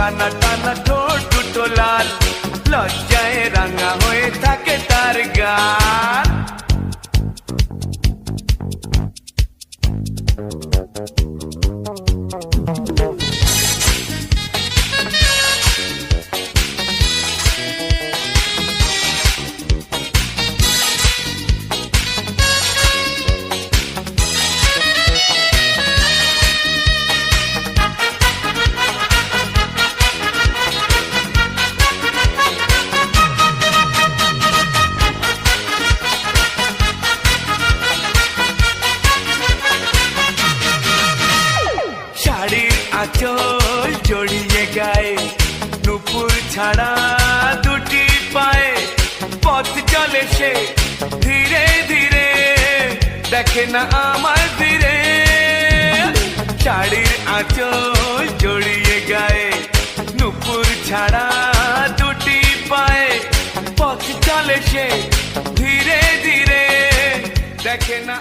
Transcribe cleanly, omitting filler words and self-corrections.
টানা টানা ঠোঁট দুটো লাল, লজ্জায় রাঙা হয়ে থাকে তার গাল। শাড়ির আঁচল জড়িয়ে গায়ে, নুপুর ছাড়া দুটি পায়ে, পথ চলে সে ধীরে ধীরে, দেখে না আমার ফিরে। শাড়ির আঁচল জড়িয়ে গায়ে, নুপুর ছাড়া দুটি পায়ে, পথ চলে সে ধীরে ধীরে, দেখে না